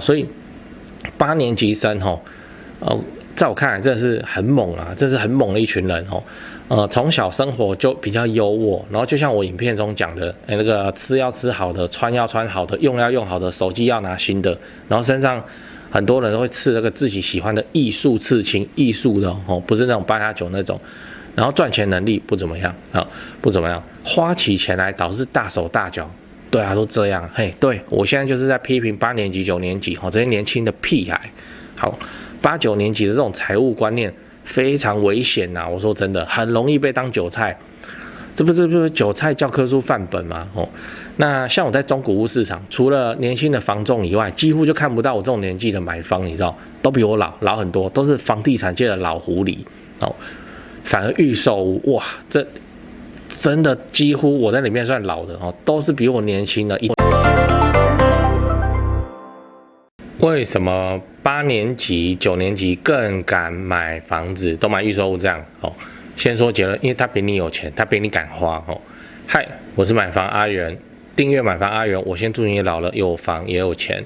所以8年级生在我看来真的是很猛啊，这是很猛的一群人从小生活就比较优渥，然后就像我影片中讲的，那个吃要吃好的，穿要穿好的，用要用好的，手机要拿新的，然后身上很多人都会刺那个自己喜欢的艺术刺青，艺术的不是那种8+9那种，然后赚钱能力不怎么样不怎么样，花起钱来导致大手大脚。对啊，都这样。嘿，对我现在就是在批评8年级、9年级这些年轻的屁孩。好，8、9年级的这种财务观念非常危险呐！我说真的，很容易被当韭菜。这不是韭菜教科书范本吗？那像我在中古屋市场，除了年轻的房仲以外，几乎就看不到我这种年纪的买方，你知道，都比我老很多，都是房地产界的老狐狸。反而预售屋，哇，这真的几乎我在里面算老的都是比我年轻的。为什么8年级、9年级更敢买房子，都买预售屋这样？先说结论，因为他比你有钱，他比你敢花。嗨，我是买房阿元，订阅买房阿元，我先祝你老了有房也有钱。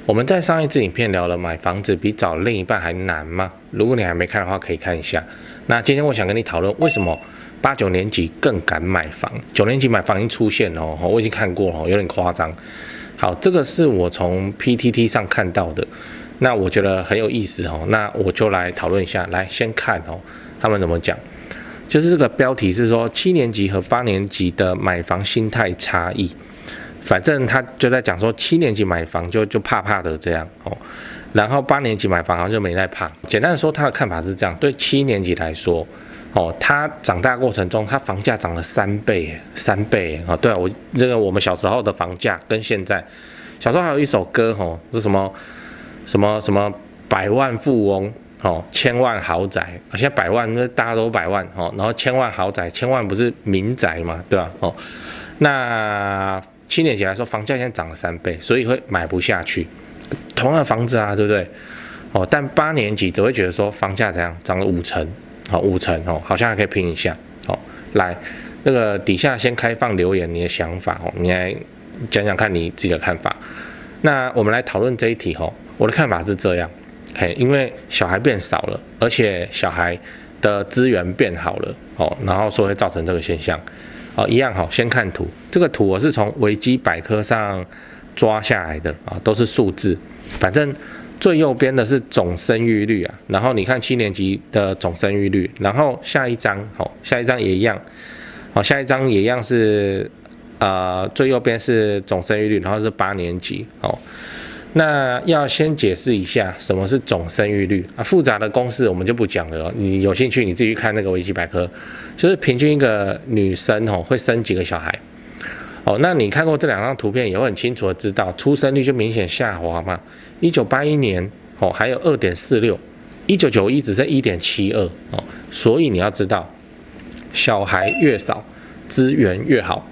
我们在上一支影片聊了买房子比找另一半还难吗？如果你还没看的话，可以看一下。那今天我想跟你讨论为什么8、9年级更敢买房，9年级买房已经出现了我已经看过了，有点夸张。好，这个是我从 PTT 上看到的，那我觉得很有意思那我就来讨论一下。来，先看他们怎么讲，就是这个标题是说7年级和8年级的买房心态差异。反正他就在讲说7年级买房就怕怕的这样然后8年级买房好像就没在怕。简单的说，他的看法是这样：对7年级来说他长大过程中，他房价涨了3倍对啊，我们小时候的房价跟现在，小时候还有一首歌是什么百万富翁千万豪宅，现在百万大家都百万然后千万豪宅，千万不是民宅嘛，对吧那7年级来说，房价现在涨了3倍，所以会买不下去。同样的房子啊，对不对但8年级只会觉得说房价怎样涨了5成，5成好像还可以拼一下来，那个底下先开放留言你的想法你来讲讲看你自己的看法。那我们来讨论这一题我的看法是这样，因为小孩变少了，而且小孩的资源变好了然后所以会造成这个现象一样先看图，这个图我是从维基百科上抓下来的都是数字，反正最右边的是总生育率啊，然后你看7年级的总生育率，然后下一张也一样下一张也一样是最右边是总生育率，然后是8年级那要先解释一下什么是总生育率复杂的公式我们就不讲了你有兴趣你自己去看那个维基百科，就是平均一个女生会生几个小孩那你看过这2张图片也会很清楚的知道出生率就明显下滑嘛。1981年还有 2.46， 1991只剩 1.72所以你要知道小孩越少资源越好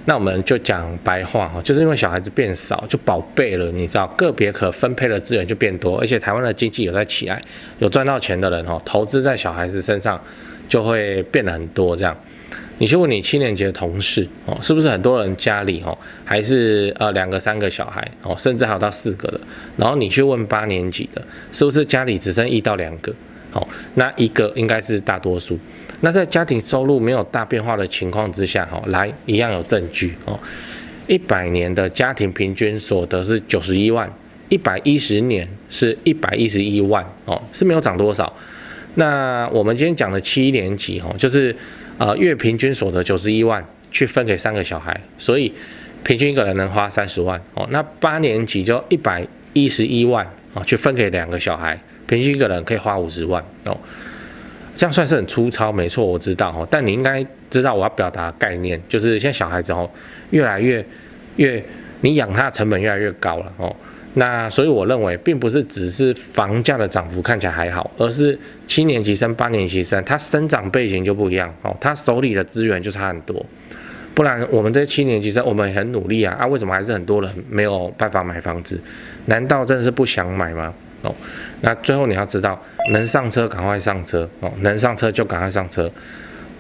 那我们就讲白话就是因为小孩子变少就宝贝了，你知道个别可分配的资源就变多，而且台湾的经济有在起来，有赚到钱的人投资在小孩子身上就会变得很多这样。你去问你7年级的同事是不是很多人家里还是2个3个小孩甚至还有到4个的，然后你去问8年级的，是不是家里只剩1到2个那1个应该是大多数。那在家庭收入没有大变化的情况之下来一样有证据100年的家庭平均所得是91万，110年是111万是没有涨多少。那我们今天讲的7年级就是月平均所得91万去分给3个小孩，所以平均一个人能花30万那8年级就111万去分给2个小孩，平均一个人可以花50万这样算是很粗糙，没错，我知道但你应该知道我要表达的概念，就是现在小孩子越来越你养他的成本越来越高了那所以我认为并不是只是房价的涨幅看起来还好，而是7年级生8年级生他生长背景就不一样他手里的资源就差很多。不然我们这7年级生我们也很努力为什么还是很多人没有办法买房子？难道真的是不想买吗？那最后你要知道，能上车赶快上车能上车就赶快上车。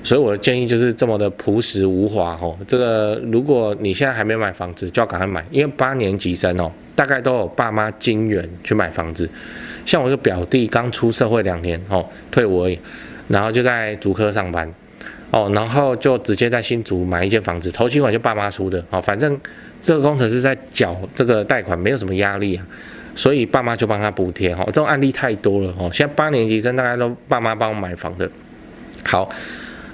所以我的建议就是这么的朴实无华哦。这个如果你现在还没买房子，就要赶快买，因为8年级生哦，大概都有爸妈金援去买房子。像我一个表弟刚出社会2年哦，退伍而已，然后就在竹科上班哦，然后就直接在新竹买一间房子，头期款就爸妈出的哦，反正这个工程师在缴这个贷款没有什么压力啊。所以爸妈就帮他补贴哈，这种案例太多了哈。现在8年级生大概都爸妈帮我买房的。好，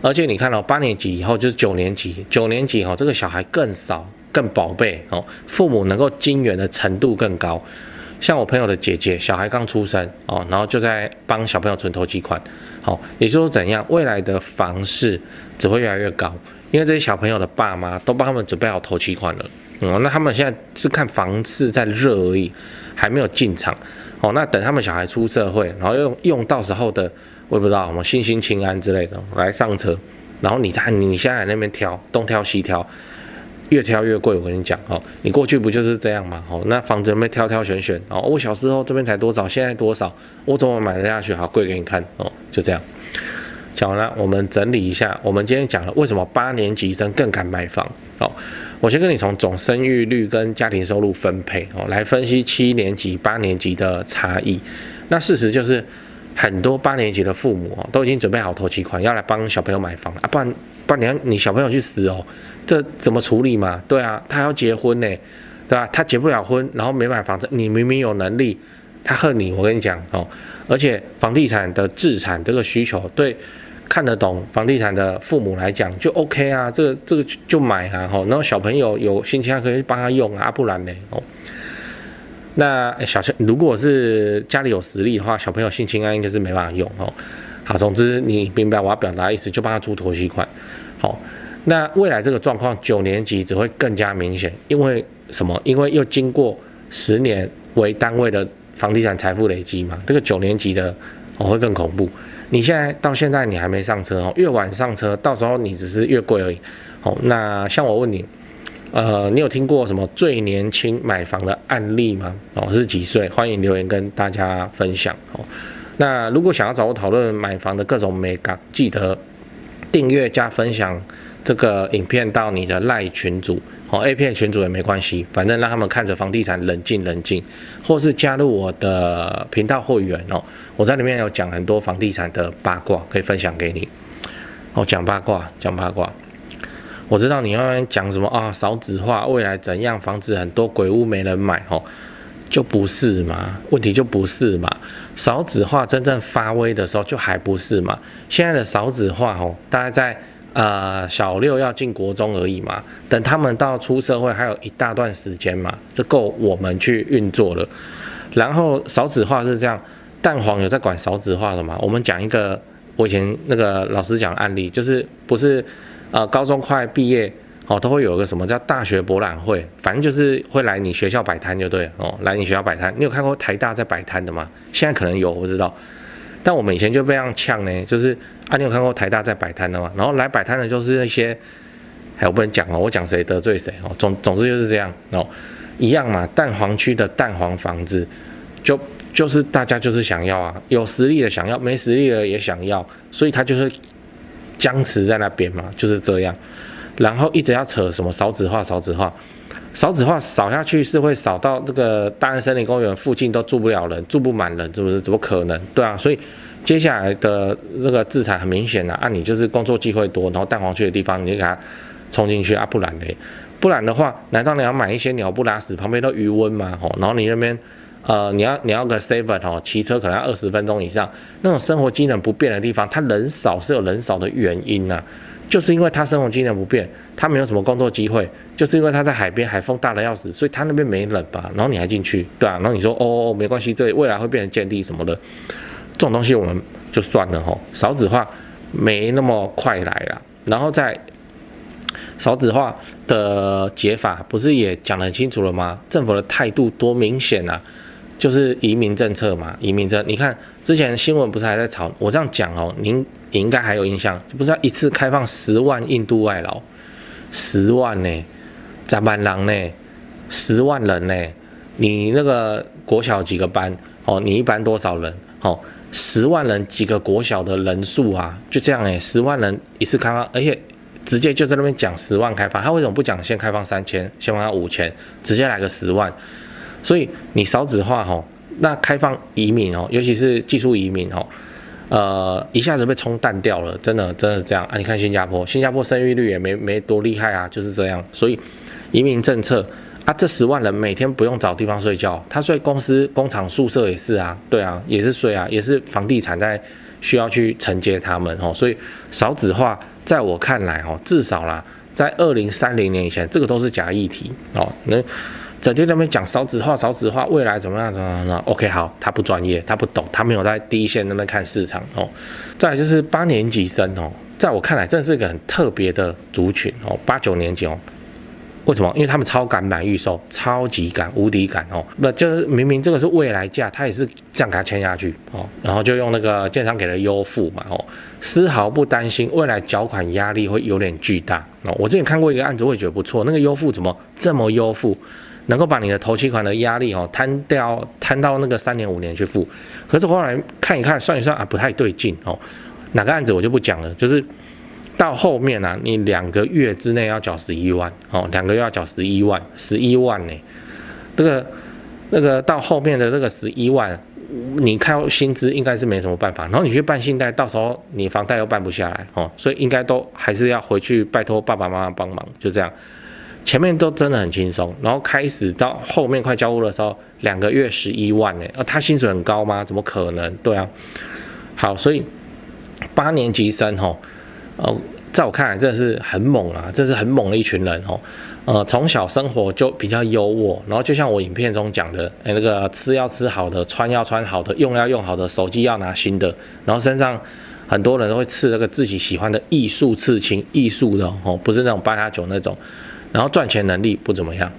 而且你看哦，8年级以后就是9年级，9年级这个小孩更少、更宝贝哦，父母能够金援的程度更高。像我朋友的姐姐，小孩刚出生哦，然后就在帮小朋友存头期款。好，也就是说怎样，未来的房市只会越来越高，因为这些小朋友的爸妈都帮他们准备好头期款了。那他们现在是看房市在热而已，还没有进场。那等他们小孩出社会，然后用到时候的，我也不知道什么新兴青安之类的来上车，然后你现在在那边挑，东挑西挑，越挑越贵。我跟你讲你过去不就是这样吗？那房子那边挑选我小时候这边才多少，现在多少，我怎么买得下去？好，贵给你看就这样。讲完了，我们整理一下，我们今天讲了为什么8年级生更敢买房。我先跟你从总生育率跟家庭收入分配来分析7年级、8年级的差异。那事实就是很多8年级的父母都已经准备好头期款，要来帮小朋友买房了不然你小朋友去死这怎么处理嘛？对啊，他要结婚呢，对吧？他结不了婚，然后没买房子，你明明有能力，他恨你。我跟你讲而且房地产的置产这个需求对看得懂房地产的父母来讲就 OK 啊，这个就买啊然后小朋友有兴趣可以帮他用啊，不然呢那如果是家里有实力的话，小朋友性侵案应该是没办法用好，总之你明白我要表达的意思，就帮他出头期款。好，那未来这个状况9年级只会更加明显，因为什么？因为又经过10年为单位的房地产财富累积嘛，这个9年级的会更恐怖。你到现在你还没上车越晚上车，到时候你只是越贵而已。那像我问你，你有聽過什麼最年輕買房的案例嗎？是幾歲？歡迎留言跟大家分享。那如果想要找我討論買房的各種美感，記得訂閱加分享這個影片到你的賴群組，A 片群組也沒關係，反正讓他們看着房地產冷靜，或是加入我的頻道會員我在裡面有講很多房地產的八卦，可以分享給你。講八卦。我知道你慢慢講什麼啊，少子化，未來怎樣，房子很多鬼屋沒人買就不是嘛，問題就不是嘛。少子化真正發威的時候就還不是嘛。現在的少子化大概在小6要進國中而已嘛，等他們到出社會還有一大段時間嘛，這夠我們去運作了。然後少子化是這樣，蛋黃有在管少子化的嘛？我們講一個我以前那個老師講的案例，就是不是高中快畢業都會有一個什麼叫大學博覽會，反正就是會來你學校擺攤就對了來你學校擺攤。你有看過台大在擺攤的嗎？現在可能有，我不知道。但我們以前就被這樣嗆呢，就是你有看過台大在擺攤的嗎？然後來擺攤的就是那些，我不能講我講誰得罪誰總之就是這樣一樣嘛。蛋黃區的蛋黃房子就是大家就是想要啊，有實力的想要，沒實力的也想要，所以他就是僵持在那邊嘛，就是這樣。然後一直要扯什麼少子化掃下去是會掃到這個大安森林公園附近都住不了人，住不滿人，是不是？怎麼可能？對啊，所以接下來的這個制裁很明顯啊，你就是工作機會多，然後蛋黃區的地方你就給它衝進去啊，不然嘞，不然的話，難道你要買一些鳥不拉屎，旁邊都魚塭嘛？然後你那邊你要個 7 騎車可能要20分鐘以上，那種生活機能不便的地方，它人少是有人少的原因啊。就是因為他生活機能不便，他沒有什麼工作機會，就是因為他在海邊，海風大得要死，所以他那邊沒人吧，然後你還進去，對啊，然後你說沒關係，這未來會變成建地什麼的，這種東西我們就算了少子化沒那麼快來啦，然後在少子化的解法不是也講得很清楚了嗎？政府的態度多明顯啊，就是移民政策嘛，移民政策，你看之前新聞不是還在吵，我這樣講你應該還有印象，不是要一次開放10萬印度外勞，10萬呢，10萬人呢，10萬人呢，你那個國小幾個班你一班多少人哦，10万人几个国小的人数啊，就这样10万人一次开放，而且直接就在那边讲10万开放，他为什么不讲先开放3000，先放到5000，直接来个10万？所以你少子化那开放移民尤其是技术移民一下子被冲淡掉了，真的是这样啊！你看新加坡生育率也没多厉害啊，就是这样。所以移民政策啊，这10万人每天不用找地方睡觉，他睡公司、工厂、宿舍也是啊，对啊，也是睡啊，也是房地产在需要去承接他们所以少子化在我看来至少啦，在2030年以前，这个都是假议题那整天在那边讲少子化，未来怎么样？OK， 好，他不专业，他不懂，他没有在第一线那边看市场再来就是8年级生在我看来，真的是一个很特别的族群8、9年级为什么？因为他们超敢买预售，超级敢、无敌敢那就是明明这个是未来价，他也是这样给他签下去然后就用那个建商给的优付嘛丝毫不担心未来缴款压力会有点巨大我之前看过一个案子，我也觉得不错，那个优付怎么这么优付？能够把你的头期款的压力摊到那个3年5年去付，可是后来看一看算一算啊，不太对劲哪个案子我就不讲了，就是到后面啊，你2个月之内要缴11万2个月要缴11万呢，那个到后面的这个11万，你靠薪资应该是没什么办法，然后你去办信贷，到时候你房贷又办不下来所以应该都还是要回去拜托爸爸妈妈帮忙，就这样。前面都真的很轻松，然后开始到后面快交屋的时候，2个月11万他薪水很高吗？怎么可能？对啊，好，所以8年级生在我看来真的是很猛啊，这是很猛的一群人从小生活就比较优渥，然后就像我影片中讲的，那个吃要吃好的，穿要穿好的，用要用好的，手机要拿新的，然后身上很多人都会刺那个自己喜欢的艺术刺青，艺术的不是那种8+9那种。然后赚钱能力不怎么样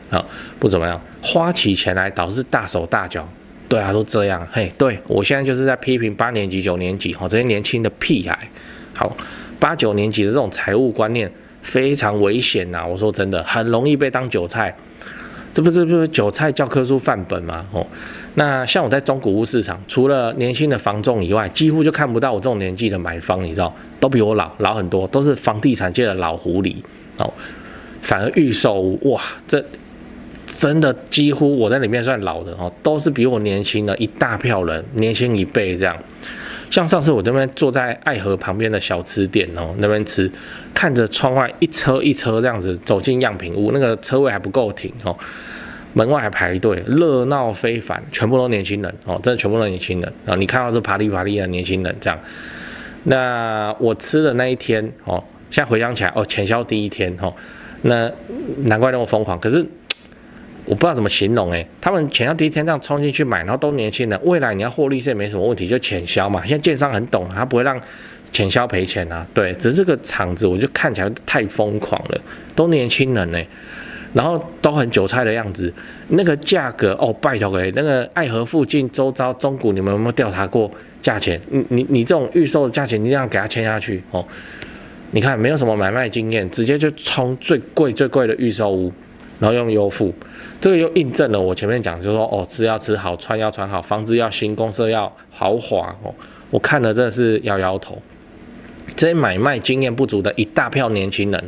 不怎么样，花起钱来导致大手大脚，对啊，都这样。嘿，对我现在就是在批评8年级、9年级这些年轻的屁孩。好，8、9年级的这种财务观念非常危险呐！我说真的，很容易被当韭菜。这不是韭菜教科书范本吗？那像我在中古屋市场，除了年轻的房仲以外，几乎就看不到我这种年纪的买方，你知道，都比我老很多，都是房地产界的老狐狸反而预售屋哇，这真的几乎我在里面算老的都是比我年轻的一大票人，年轻1倍这样。像上次我这边坐在爱河旁边的小吃店那边吃，看着窗外一车一车这样子走进样品屋，那个车位还不够停门外还排队，热闹非凡，全部都年轻人真的全部都年轻人你看到这啪哩啪哩的年轻人这样。那我吃的那一天现在回想起来前销第一天那难怪那么疯狂，可是我不知道怎么形容他们前销第一天这样冲进去买，然后都年轻人，未来你要获利是也没什么问题，就潜销嘛。现在建商很懂，他不会让潜销赔钱啊。对，只是这个场子我就看起来太疯狂了，都年轻人然后都很韭菜的样子，那个价格拜托那个爱河附近周遭中古，你们有没有调查过价钱？你这种预售的价钱，你这样给他签下去你看没有什么买卖经验，直接就冲最贵的预售屋，然后用优付，这个又印证了我前面讲，就是说吃要吃好，穿要穿好，房子要新，公设要豪华我看了真的是摇头。这些买卖经验不足的一大票年轻人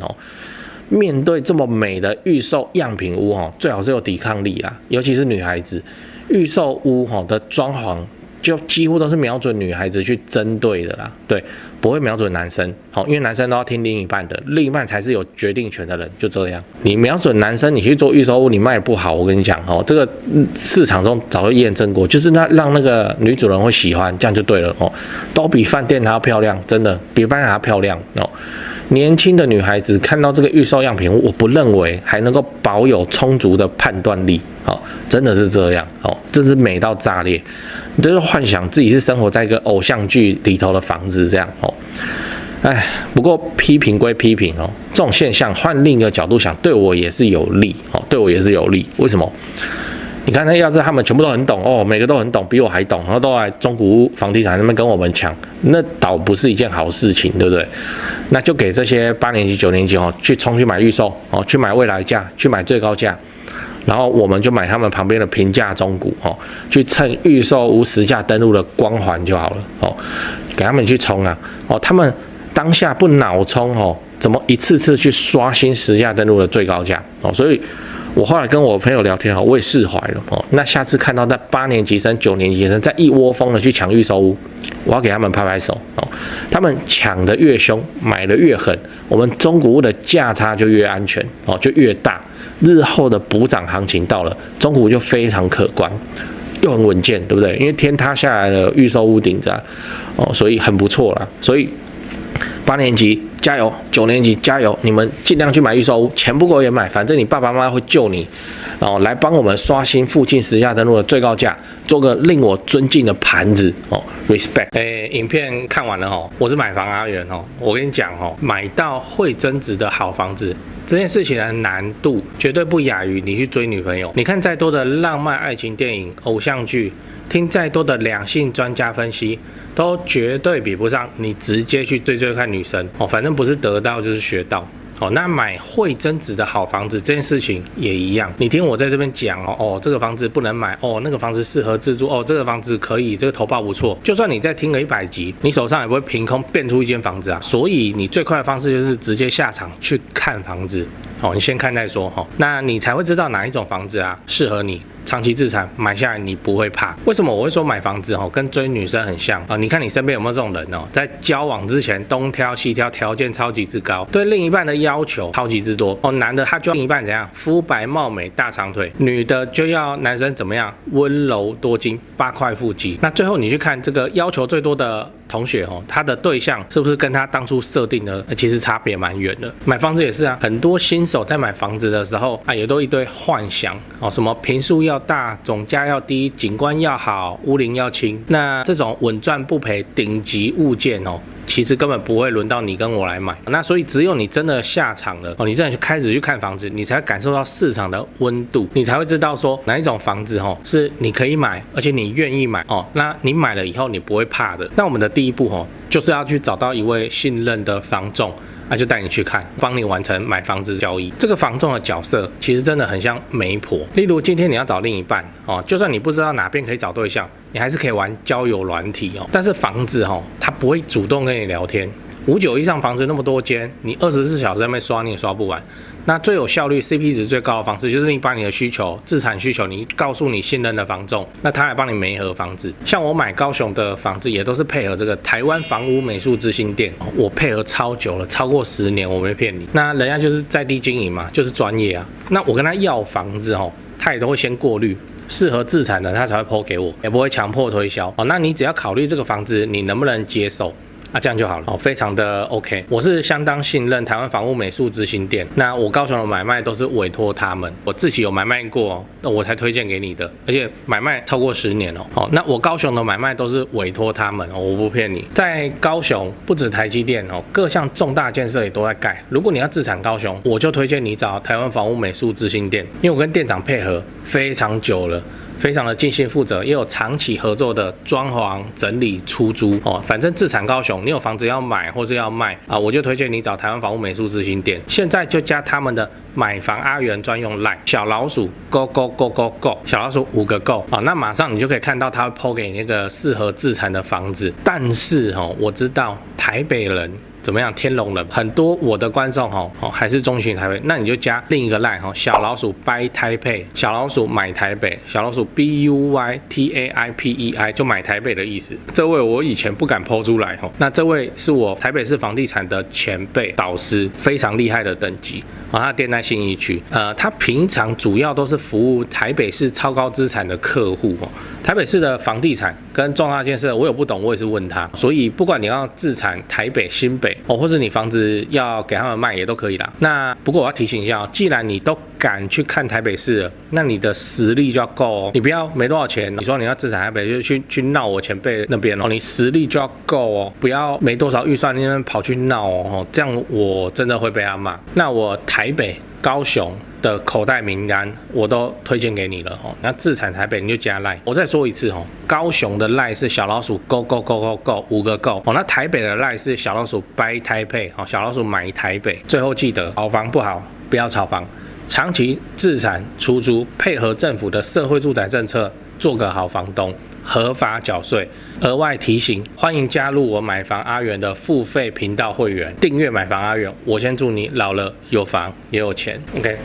面对这么美的预售样品屋最好是有抵抗力啦，尤其是女孩子，预售屋的装潢就几乎都是瞄准女孩子去针对的啦，对，不会瞄准男生因为男生都要听另一半的，另一半才是有决定权的人，就这样。你瞄准男生，你去做预售屋，你卖不好，我跟你讲这个市场中早就验证过，就是让那个女主人会喜欢，这样就对了都比饭店还要漂亮，真的比饭店还要漂亮年轻的女孩子看到这个预售样品屋，我不认为还能够保有充足的判断力真的是这样真是美到炸裂。你就是幻想自己是生活在一个偶像剧里头的房子这样不过批评归批评这种现象换另一个角度想，对我也是有利对我也是有利。为什么？你看，要是他们全部都很懂每个都很懂，比我还懂，然后都来中古屋房地产那边跟我们抢，那倒不是一件好事情，对不对？那就给这些8年级、9年级去冲去买预售去买未来价，去买最高价，然后我们就买他们旁边的平价中古去蹭预售屋实价登录的光环就好了给他们去冲啊他们当下不脑冲怎么一次次去刷新实价登录的最高价所以我后来跟我朋友聊天我也释怀了那下次看到在8年级生、9年级生在一窝蜂的去抢预售屋，我要给他们拍拍手他们抢得越凶，买得越狠，我们中古屋的价差就越安全就越大，日后的补涨行情到了，中古屋就非常可观，又很稳健，对不对？因为天塌下来了，预售屋顶着所以很不错啦。所以8年级加油，9年级加油，你们尽量去买预售屋，钱不够也买，反正你爸爸妈妈会救你来帮我们刷新附近实价登录的最高价，做个令我尊敬的盘子respect。影片看完了我是买房阿元我跟你讲买到会增值的好房子这件事情的难度绝对不亚于你去追女朋友。你看再多的浪漫爱情电影、偶像剧，听再多的两性专家分析，都绝对比不上你直接去追看女生反正不是得到就是学到那买会增值的好房子这件事情也一样。你听我在这边讲这个房子不能买那个房子适合自住这个房子可以，这个投报不错。就算你再听了100集，你手上也不会凭空变出一间房子啊。所以你最快的方式就是直接下场去看房子你先看再说那你才会知道哪一种房子啊适合你。长期资产买下来你不会怕。为什么我会说买房子跟追女生很像你看你身边有没有这种人在交往之前东挑西挑，条件超级之高，对另一半的要求超级之多男的他就要另一半怎样，肤白貌美大长腿，女的就要男生怎么样，温柔多金8块腹肌。那最后你去看这个要求最多的同学他的对象是不是跟他当初设定的其实差别蛮远的。买房子也是啊，很多新手在买房子的时候也都一堆幻想什么坪数要大，总价要低，景观要好，屋龄要轻。那这种稳赚不赔顶级物件其实根本不会轮到你跟我来买。那所以只有你真的下场了你真的开始去看房子，你才感受到市场的温度，你才会知道说哪一种房子是你可以买，而且你愿意买那你买了以后你不会怕的。那我们的第一步就是要去找到一位信任的房仲，就带你去看，帮你完成买房子交易。这个房仲的角色其实真的很像媒婆。例如今天你要找另一半就算你不知道哪边可以找对象，你还是可以玩交友软体但是房子它不会主动跟你聊天。59以上房子那么多间，你24小时在那边刷你也刷不完。那最有效率 CP 值最高的方式就是你把你的需求、自产需求你告诉你信任的房仲，那他来帮你媒合房子。像我买高雄的房子也都是配合这个台湾房屋美术之星店我配合超久了，超过10年，我没骗你。那人家就是在地经营嘛，就是专业啊。那我跟他要房子他也都会先过滤适合自产的，他才会 po 给我，也不会强迫推销那你只要考虑这个房子你能不能接受这样就好了非常的 OK。我是相当信任台湾房屋美术之星店，那我高雄的买卖都是委托他们，我自己有买卖过那我才推荐给你的，而且买卖超过10年那我高雄的买卖都是委托他们我不骗你。在高雄不止台积电各项重大建设也都在盖。如果你要自产高雄，我就推荐你找台湾房屋美术之星店，因为我跟店长配合非常久了，非常的尽心负责，也有长期合作的装潢、整理、出租反正自产高雄，你有房子要买或是要卖我就推荐你找台湾房屋美术之星店。现在就加他们的买房阿元专用 LINE 小老鼠 go go go go go 小老鼠5个 go 那马上你就可以看到他会 po 给你那个适合自产的房子。但是我知道台北人怎么样，天龙人很多，我的观众还是中型台北，那你就加另一个 line 小老鼠 buy 台北，小老鼠买台北，小老鼠 BUYTAIPEI 就买台北的意思。这位我以前不敢 po 出来那这位是我台北市房地产的前辈导师，非常厉害的等级他店在信义区他平常主要都是服务台北市超高资产的客户台北市的房地产跟重大建设我有不懂我也是问他，所以不管你要自产台北、新北或者你房子要给他们卖也都可以啦。那不过我要提醒一下既然你都敢去看台北市了，那你的实力就要够你不要没多少钱，你说你要自产台北就去闹我前辈那边你实力就要够不要没多少预算那边跑去闹这样我真的会被他骂。那我台北、高雄的口袋名单我都推荐给你了那自产台北你就加 LINE。 我再说一次高雄的 LINE 是小老鼠 go go go go go 5个 go 那台北的 LINE 是小老鼠 buy 台北小老鼠买台北。最后记得好房不好不要炒房，长期自产出租，配合政府的社会住宅政策，做个好房东，合法缴税。额外提醒，欢迎加入我买房阿元的付费频道会员，订阅买房阿元。我先祝你老了有房也有钱。OK。